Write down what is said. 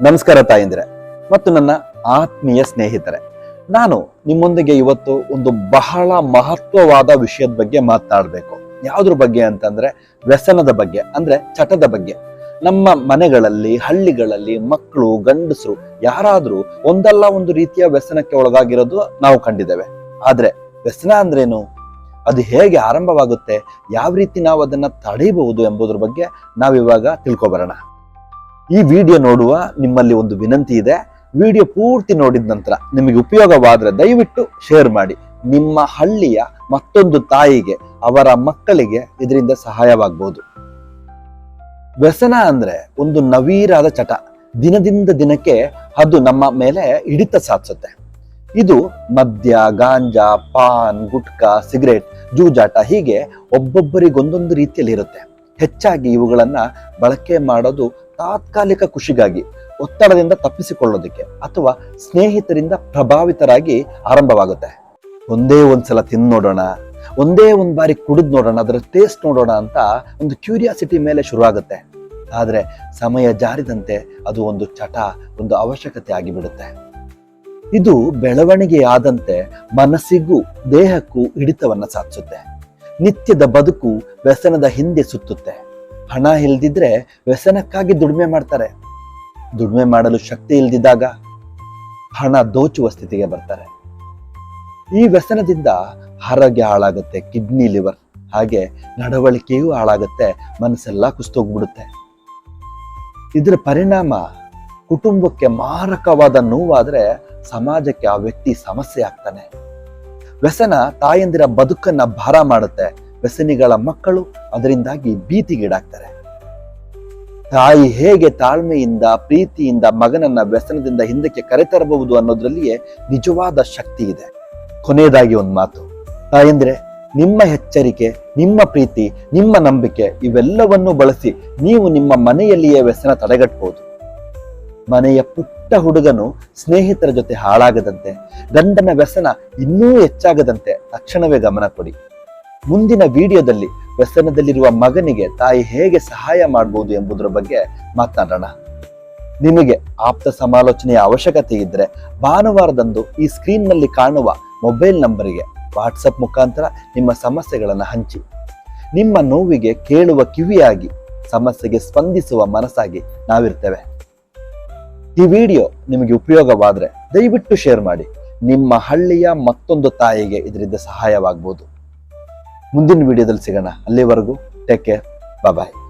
ನಮಸ್ಕಾರ ತಾಯಂದಿರೆ ಮತ್ತು ನನ್ನ ಆತ್ಮೀಯ ಸ್ನೇಹಿತರೆ. ನಾನು ನಿಮ್ಮೊಂದಿಗೆ ಇವತ್ತು ಒಂದು ಬಹಳ ಮಹತ್ವವಾದ ವಿಷಯದ ಬಗ್ಗೆ ಮಾತನಾಡಬೇಕು. ಯಾವುದ್ರ ಬಗ್ಗೆ ಅಂತಂದ್ರೆ ವ್ಯಸನದ ಬಗ್ಗೆ, ಅಂದ್ರೆ ಚಟದ ಬಗ್ಗೆ. ನಮ್ಮ ಮನೆಗಳಲ್ಲಿ, ಹಳ್ಳಿಗಳಲ್ಲಿ ಮಕ್ಕಳು, ಗಂಡಸರು ಯಾರಾದ್ರೂ ಒಂದಲ್ಲ ಒಂದು ರೀತಿಯ ವ್ಯಸನಕ್ಕೆ ಒಳಗಾಗಿರೋದು ನಾವು ಕಂಡಿದ್ದೇವೆ. ಆದ್ರೆ ವ್ಯಸನ ಅಂದ್ರೇನು, ಅದು ಹೇಗೆ ಆರಂಭವಾಗುತ್ತೆ, ಯಾವ ರೀತಿ ನಾವು ಅದನ್ನ ತಡೆಯಬಹುದು ಎಂಬುದ್ರ ಬಗ್ಗೆ ನಾವಿವಾಗ ತಿಳ್ಕೊಬರೋಣ. ಈ ವಿಡಿಯೋ ನೋಡುವ ನಿಮ್ಮಲ್ಲಿ ಒಂದು ವಿನಂತಿ ಇದೆ. ವಿಡಿಯೋ ಪೂರ್ತಿ ನೋಡಿದ ನಂತರ ನಿಮಗೆ ಉಪಯೋಗವಾದ್ರೆ ದಯವಿಟ್ಟು ಶೇರ್ ಮಾಡಿ. ನಿಮ್ಮ ಹಳ್ಳಿಯ ಮತ್ತೊಂದು ತಾಯಿಗೆ, ಅವರ ಮಕ್ಕಳಿಗೆ ಇದರಿಂದ ಸಹಾಯವಾಗಬಹುದು. ವ್ಯಸನ ಅಂದ್ರೆ ಒಂದು ನವೀರಾದ ಚಟ. ದಿನದಿಂದ ದಿನಕ್ಕೆ ಅದು ನಮ್ಮ ಮೇಲೆ ಹಿಡಿತ ಸಾಧಿಸುತ್ತೆ. ಇದು ಮದ್ಯ, ಗಾಂಜಾ, ಪಾನ್, ಗುಟ್ಕಾ, ಸಿಗರೇಟ್, ಜೂಜಾಟ ಹೀಗೆ ಒಬ್ಬೊಬ್ಬರಿಗೊಂದೊಂದು ರೀತಿಯಲ್ಲಿ ಇರುತ್ತೆ. ಹೆಚ್ಚಾಗಿ ಇವುಗಳನ್ನ ಬಳಕೆ ಮಾಡೋದು ತಾತ್ಕಾಲಿಕ ಖುಷಿಗಾಗಿ, ಒತ್ತಡದಿಂದ ತಪ್ಪಿಸಿಕೊಳ್ಳೋದಕ್ಕೆ ಅಥವಾ ಸ್ನೇಹಿತರಿಂದ ಪ್ರಭಾವಿತರಾಗಿ ಆರಂಭವಾಗುತ್ತೆ. ಒಂದೇ ಒಂದ್ಸಲ ತಿಂದು ನೋಡೋಣ, ಒಂದೇ ಒಂದ್ ಬಾರಿ ಕುಡಿದು ನೋಡೋಣ, ಅದರ ಟೇಸ್ಟ್ ನೋಡೋಣ ಅಂತ ಒಂದು ಕ್ಯೂರಿಯಾಸಿಟಿ ಮೇಲೆ ಶುರುವಾಗುತ್ತೆ. ಆದ್ರೆ ಸಮಯ ಜಾರಿದಂತೆ ಅದು ಒಂದು ಚಟ, ಒಂದು ಅವಶ್ಯಕತೆ ಆಗಿಬಿಡುತ್ತೆ. ಇದು ಬೆಳವಣಿಗೆ ಆದಂತೆ ಮನಸ್ಸಿಗೂ ದೇಹಕ್ಕೂ ಹಿಡಿತವನ್ನ ಸಾಧಿಸುತ್ತೆ. ನಿತ್ಯದ ಬದುಕು ವ್ಯಸನದ ಹಿಂದೆ ಸುತ್ತುತ್ತೆ. ಹಣ ಇಲ್ದಿದ್ರೆ ವ್ಯಸನಕ್ಕಾಗಿ ದುಡಿಮೆ ಮಾಡ್ತಾರೆ. ದುಡಿಮೆ ಮಾಡಲು ಶಕ್ತಿ ಇಲ್ದಿದ್ದಾಗ ಹಣ ದೋಚುವ ಸ್ಥಿತಿಗೆ ಬರ್ತಾರೆ. ಈ ವ್ಯಸನದಿಂದ ಆರೋಗ್ಯ ಹಾಳಾಗುತ್ತೆ, ಕಿಡ್ನಿ, ಲಿವರ್, ಹಾಗೆ ನಡವಳಿಕೆಯೂ ಹಾಳಾಗುತ್ತೆ, ಮನಸ್ಸೆಲ್ಲ ಕುಸ್ತೋಗ್ಬಿಡುತ್ತೆ. ಇದರ ಪರಿಣಾಮ ಕುಟುಂಬಕ್ಕೆ ಮಾರಕವಾದ ನೋವಾದ್ರೆ ಸಮಾಜಕ್ಕೆ ಆ ವ್ಯಕ್ತಿ ಸಮಸ್ಯೆ ಆಗ್ತಾನೆ. ವ್ಯಸನ ತಾಯಂದಿರ ಬದುಕನ್ನ ಭಾರ ಮಾಡುತ್ತೆ. ವ್ಯಸನಿಗಳ ಮಕ್ಕಳು ಅದರಿಂದಾಗಿ ಭೀತಿಗೀಡಾಗ್ತಾರೆ. ತಾಯಿ ಹೇಗೆ ತಾಳ್ಮೆಯಿಂದ, ಪ್ರೀತಿಯಿಂದ ಮಗನನ್ನ ವ್ಯಸನದಿಂದ ಹಿಂದಕ್ಕೆ ಕರೆತರಬಹುದು ಅನ್ನೋದ್ರಲ್ಲಿಯೇ ನಿಜವಾದ ಶಕ್ತಿ ಇದೆ. ಕೊನೆಯದಾಗಿ ಒಂದು ಮಾತು, ತಾಯಂದ್ರೆ ನಿಮ್ಮ ಎಚ್ಚರಿಕೆ, ನಿಮ್ಮ ಪ್ರೀತಿ, ನಿಮ್ಮ ನಂಬಿಕೆ ಇವೆಲ್ಲವನ್ನೂ ಬಳಸಿ ನೀವು ನಿಮ್ಮ ಮನೆಯಲ್ಲಿಯೇ ವ್ಯಸನ ತಡೆಗಟ್ಟಬಹುದು. ಮನೆಯ ಪುಟ್ಟ ಹುಡುಗನು ಸ್ನೇಹಿತರ ಜೊತೆ ಹಾಳಾಗದಂತೆ, ಗಂಡನ ವ್ಯಸನ ಇನ್ನೂ ಹೆಚ್ಚಾಗದಂತೆ ತಕ್ಷಣವೇ ಗಮನ ಕೊಡಿ. ಮುಂದಿನ ವಿಡಿಯೋದಲ್ಲಿ ವ್ಯಸನದಲ್ಲಿರುವ ಮಗನಿಗೆ ತಾಯಿ ಹೇಗೆ ಸಹಾಯ ಮಾಡಬಹುದು ಎಂಬುದರ ಬಗ್ಗೆ ಮಾತನಾಡೋಣ. ನಿಮಗೆ ಆಪ್ತ ಸಮಾಲೋಚನೆಯ ಅವಶ್ಯಕತೆ ಇದ್ರೆ ಭಾನುವಾರದಂದು ಈ ಸ್ಕ್ರೀನ್ ನಲ್ಲಿ ಕಾಣುವ ಮೊಬೈಲ್ ನಂಬರಿಗೆ ವಾಟ್ಸಪ್ ಮುಖಾಂತರ ನಿಮ್ಮ ಸಮಸ್ಯೆಗಳನ್ನು ಹಂಚಿ. ನಿಮ್ಮ ನೋವಿಗೆ ಕೇಳುವ ಕಿವಿಯಾಗಿ, ಸಮಸ್ಯೆಗೆ ಸ್ಪಂದಿಸುವ ಮನಸ್ಸಾಗಿ ನಾವಿರ್ತೇವೆ. ಈ ವಿಡಿಯೋ ನಿಮಗೆ ಉಪಯೋಗವಾದ್ರೆ ದಯವಿಟ್ಟು ಶೇರ್ ಮಾಡಿ. ನಿಮ್ಮ ಹಳ್ಳಿಯ ಮತ್ತೊಂದು ತಾಯಿಗೆ ಇದರಿಂದ ಸಹಾಯವಾಗಬಹುದು. ಮುಂದಿನ ವಿಡಿಯೋದಲ್ಲಿ ಸಿಗೋಣ. ಅಲ್ಲಿವರೆಗೂ ಟೇಕ್ ಕೇರ್, ಬಾಯ್.